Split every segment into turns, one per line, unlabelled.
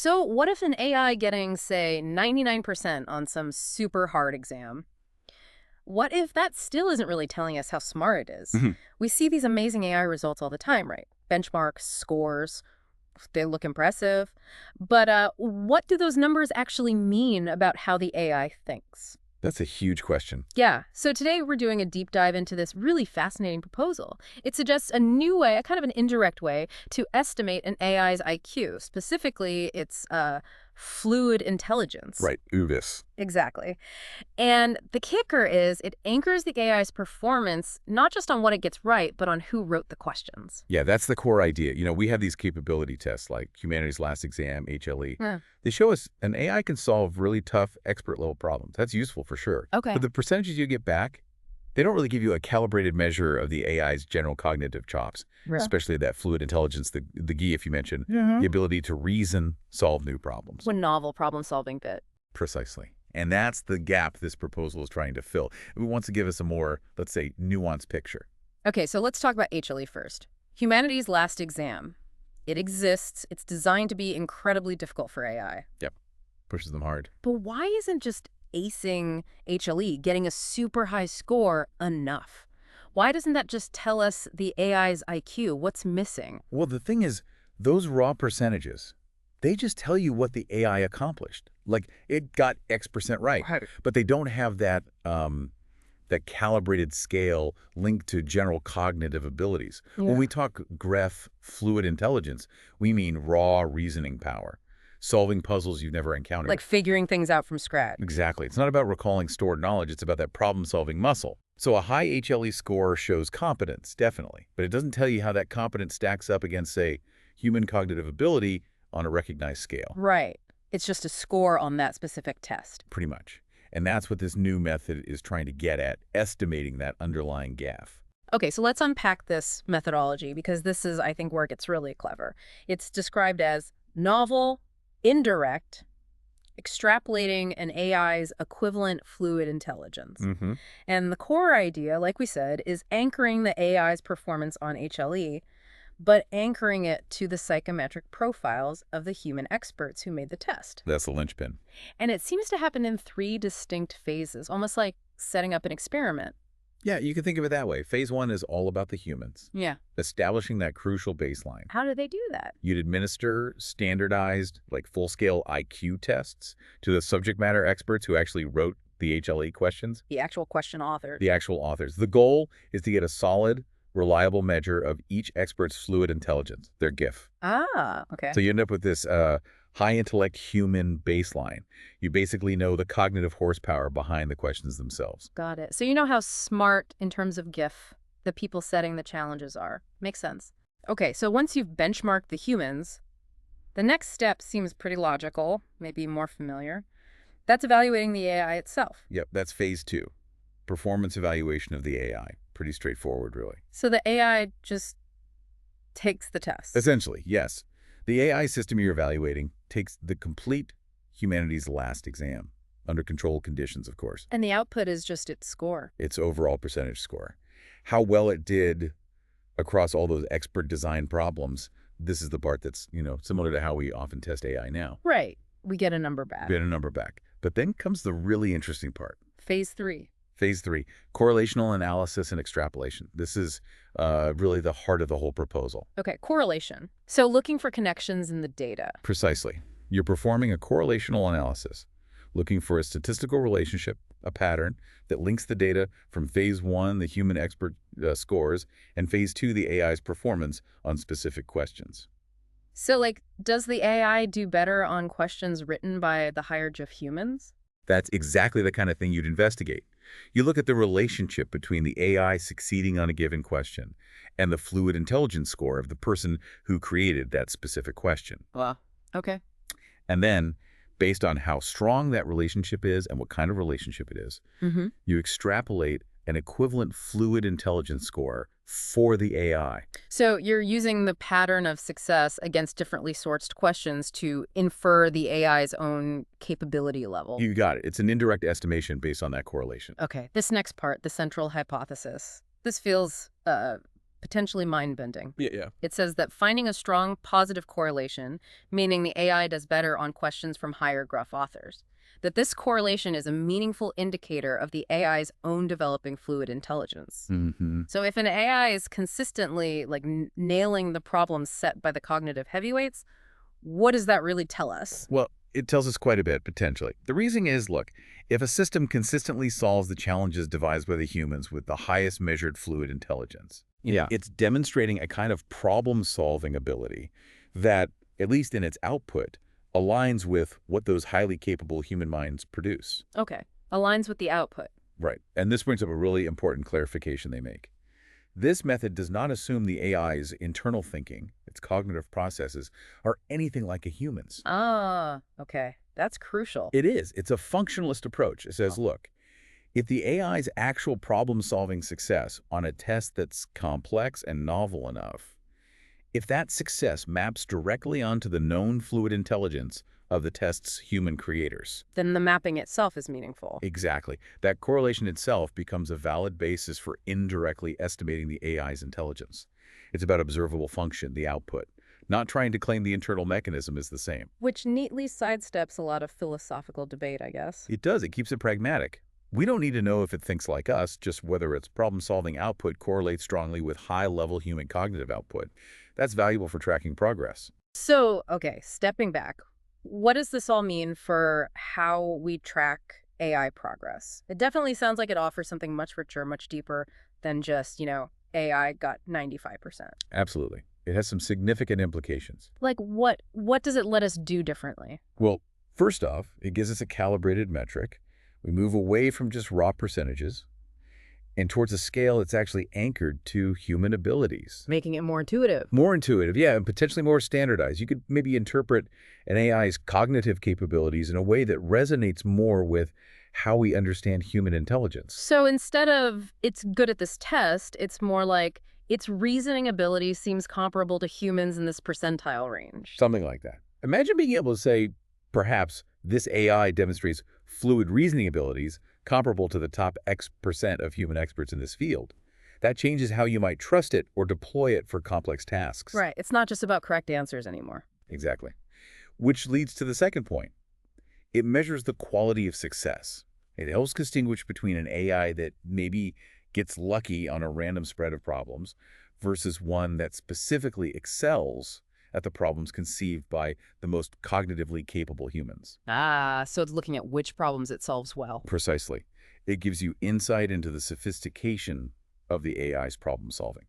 So what if an AI getting, say, 99% on some super hard exam? What if that still isn't really telling us how smart it is?
Mhm.
We see these amazing AI results all the time, right? Benchmarks, scores, they look impressive. But what do those numbers actually mean about how the AI thinks?
That's a huge question.
Yeah, so today we're doing a deep dive into this really fascinating proposal. It suggests a new way, a kind of an indirect way, to estimate an AI's IQ, specifically its fluid intelligence.
Right, UVIS.
Exactly. And the kicker is it anchors the AI's performance not just on what it gets right, but on who wrote the questions.
Yeah, that's the core idea. We have these capability tests like Humanities Last Exam, HLE.
Yeah.
They show us an AI can solve really tough expert-level problems. That's useful for sure.
Okay.
But the percentages you get back, they don't really give you a calibrated measure of the AI's general cognitive chops,
Right.
especially that fluid intelligence, the GIF you mentioned,
Mhm.
the ability to reason, solve new problems.
One novel problem-solving bit.
Precisely. And that's the gap this proposal is trying to fill. It wants to give us a more, let's say, nuanced picture.
Okay, so let's talk about HLE first. Humanity's last exam. It exists. It's designed to be incredibly difficult for AI.
Yep. Pushes them hard.
But why isn't just acing HLE, getting a super high score, enough? Why doesn't that just tell us the AI's IQ? What's missing?
Well, the thing is, those raw percentages, they just tell you what the AI accomplished. Like, it got X% right.
Right.
But they don't have that calibrated scale linked to general cognitive abilities.
Yeah.
When we talk greph, fluid intelligence, we mean raw reasoning power, solving puzzles you've never encountered.
Like figuring things out from scratch.
Exactly. It's not about recalling stored knowledge. It's about that problem-solving muscle. So a high HLE score shows competence, definitely. But it doesn't tell you how that competence stacks up against, say, human cognitive ability on a recognized scale.
Right. It's just a score on that specific test.
Pretty much. And that's what this new method is trying to get at, estimating that underlying gap.
Okay, so let's unpack this methodology because this is, I think, where it gets really clever. It's described as novel, indirect, extrapolating an AI's equivalent fluid intelligence.
Mm-hmm.
And the core idea, like we said, is anchoring the AI's performance on HLE, but anchoring it to the psychometric profiles of the human experts who made the test.
That's the linchpin.
And it seems to happen in 3 distinct phases, almost like setting up an experiment.
Yeah, you can think of it that way. Phase 1 is all about the humans,
Yeah.
establishing that crucial baseline.
How do they do that?
You'd administer standardized, like full-scale IQ tests to the subject matter experts who actually wrote the HLE questions,
The actual question author.
the actual authors. The goal is to get a solid, reliable measure of each expert's fluid intelligence, their GIF.
Ah, okay.
So you end up with this high-intellect human baseline. You basically know the cognitive horsepower behind the questions themselves.
Got it. So you know how smart in terms of GIF the people setting the challenges are. Makes sense. Okay, so once you've benchmarked the humans, the next step seems pretty logical, maybe more familiar. That's evaluating the AI itself.
Yep, that's phase 2. Performance evaluation of the AI. Pretty straightforward, really.
So the AI just takes the test.
Essentially, yes. The AI system you're evaluating takes the complete Humanities Last Exam, under controlled conditions, of course.
And the output is just its score.
Its overall percentage score. How well it did across all those expert design problems, this is the part that's, similar to how we often test AI now.
Right. We get a number back.
Get a number back. But then comes the really interesting part.
Phase 3.
Phase 3, correlational analysis and extrapolation. This is really the heart of the whole proposal.
Okay, correlation. So looking for connections in the data.
Precisely. You're performing a correlational analysis, looking for a statistical relationship, a pattern, that links the data from phase 1, the human expert scores, and phase 2, the AI's performance on specific questions.
So, like, does the AI do better on questions written by the hired of humans?
That's exactly the kind of thing you'd investigate. You look at the relationship between the AI succeeding on a given question and the fluid intelligence score of the person who created that specific question.
Well, okay.
And then, based on how strong that relationship is and what kind of relationship it is, you extrapolate an equivalent fluid intelligence score for the AI.
So you're using the pattern of success against differently sourced questions to infer the AI's own capability level.
You got it. It's an indirect estimation based on that correlation.
Okay, this next part, the central hypothesis. This feels potentially mind-bending.
Yeah.
It says that finding a strong positive correlation, meaning the AI does better on questions from higher gruff authors, that this correlation is a meaningful indicator of the AI's own developing fluid intelligence.
Mm-hmm.
So if an AI is consistently like nailing the problems set by the cognitive heavyweights, what does that really tell us?
Well, it tells us quite a bit, potentially. The reason is, look, if a system consistently solves the challenges devised by the humans with the highest measured fluid intelligence, it's demonstrating a kind of problem-solving ability that, at least in its output, aligns with what those highly capable human minds produce.
Okay, aligns with the output.
Right. And this brings up a really important clarification they make. This method does not assume the AI's internal thinking, its cognitive processes, are anything like a human's.
Ah, okay. That's crucial.
It is. It's a functionalist approach. It says, look, if the AI's actual problem-solving success on a test that's complex and novel enough, if that success maps directly onto the known fluid intelligence of the test's human creators.
Then the mapping itself is meaningful.
Exactly. That correlation itself becomes a valid basis for indirectly estimating the AI's intelligence. It's about observable function, the output, not trying to claim the internal mechanism is the same.
Which neatly sidesteps a lot of philosophical debate, I guess.
It does. It keeps it pragmatic. We don't need to know if it thinks like us, just whether its problem-solving output correlates strongly with high-level human cognitive output. That's valuable for tracking progress.
So, okay, stepping back, what does this all mean for how we track AI progress? It definitely sounds like it offers something much richer, much deeper than just, AI got 95%.
Absolutely. It has some significant implications.
Like what does it let us do differently?
Well, first off, it gives us a calibrated metric. We move away from just raw percentages and towards a scale that's actually anchored to human abilities.
Making it more intuitive.
More intuitive, yeah, and potentially more standardized. You could maybe interpret an AI's cognitive capabilities in a way that resonates more with how we understand human intelligence.
So instead of it's good at this test, it's more like its reasoning ability seems comparable to humans in this percentile range.
Something like that. Imagine being able to say, perhaps, this AI demonstrates fluid reasoning abilities comparable to the top X% of human experts in this field. That changes how you might trust it or deploy it for complex tasks.
Right. It's not just about correct answers anymore.
Exactly. Which leads to the second point. It measures the quality of success. It helps distinguish between an AI that maybe gets lucky on a random spread of problems versus one that specifically excels at the problems conceived by the most cognitively capable humans.
Ah, so it's looking at which problems it solves well.
Precisely. It gives you insight into the sophistication of the AI's problem solving.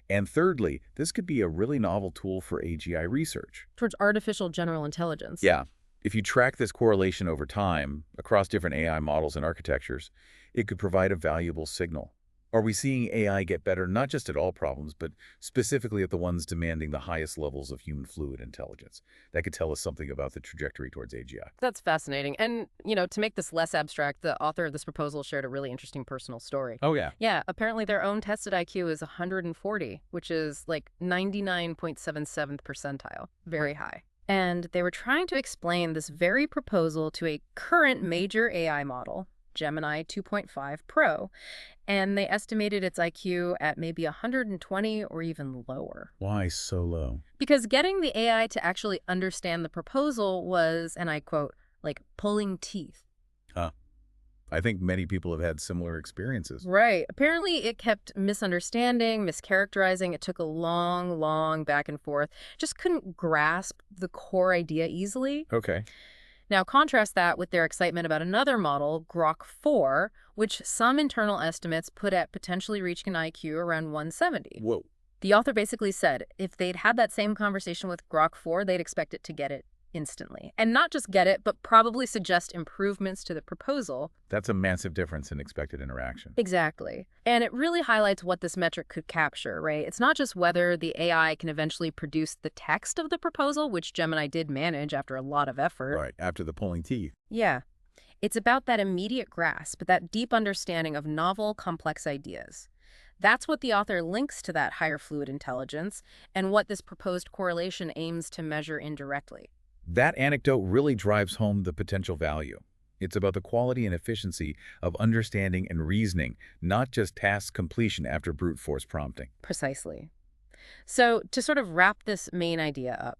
And thirdly, this could be a really novel tool for AGI research.
Towards artificial general intelligence.
Yeah. If you track this correlation over time across different AI models and architectures, it could provide a valuable signal. Are we seeing AI get better not just at all problems, but specifically at the ones demanding the highest levels of human fluid intelligence? That could tell us something about the trajectory towards AGI.
That's fascinating. And, to make this less abstract, the author of this proposal shared a really interesting personal story.
Oh, yeah.
Yeah, apparently their own tested IQ is 140, which is like 99.77th percentile. Very high. And they were trying to explain this very proposal to a current major AI model, Gemini 2.5 Pro, and they estimated its IQ at maybe 120 or even lower.
Why so low?
Because getting the AI to actually understand the proposal was, and I quote, like pulling teeth.
I think many people have had similar experiences.
Right. Apparently it kept misunderstanding, mischaracterizing. It took a long back and forth. Just couldn't grasp the core idea easily.
Okay.
Now, contrast that with their excitement about another model, Grok 4, which some internal estimates put at potentially reaching an IQ around 170.
Whoa.
The author basically said if they'd had that same conversation with Grok 4, they'd expect it to get it instantly. And not just get it, but probably suggest improvements to the proposal.
That's a massive difference in expected interaction.
Exactly. And it really highlights what this metric could capture, right? It's not just whether the AI can eventually produce the text of the proposal, which Gemini did manage after a lot of effort.
Right, after the pulling teeth.
Yeah. It's about that immediate grasp, that deep understanding of novel, complex ideas. That's what the author links to that higher fluid intelligence and what this proposed correlation aims to measure indirectly.
That anecdote really drives home the potential value. It's about the quality and efficiency of understanding and reasoning, not just task completion after brute force prompting.
Precisely. So to sort of wrap this main idea up,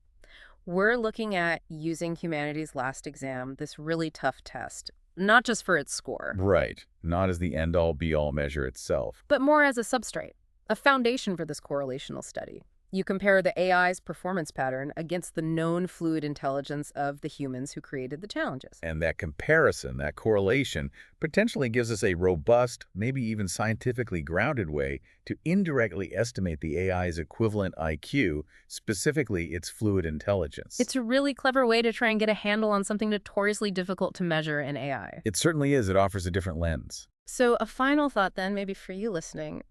we're looking at using humanity's last exam, this really tough test, not just for its score,
Right. Not as the end-all be-all measure itself.
but more as a substrate, a foundation for this correlational study. You compare the AI's performance pattern against the known fluid intelligence of the humans who created the challenges.
And that comparison, that correlation, potentially gives us a robust, maybe even scientifically grounded way to indirectly estimate the AI's equivalent IQ, specifically its fluid intelligence.
It's a really clever way to try and get a handle on something notoriously difficult to measure in AI.
It certainly is. It offers a different lens.
So a final thought then, maybe for you listening.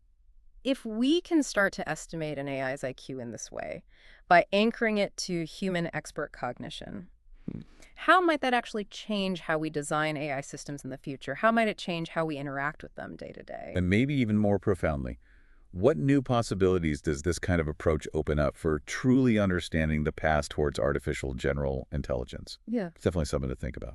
If we can start to estimate an AI's IQ in this way, by anchoring it to human expert cognition, how might that actually change how we design AI systems in the future? How might it change how we interact with them day to day?
And maybe even more profoundly, what new possibilities does this kind of approach open up for truly understanding the path towards artificial general intelligence?
Yeah.
It's definitely something to think about.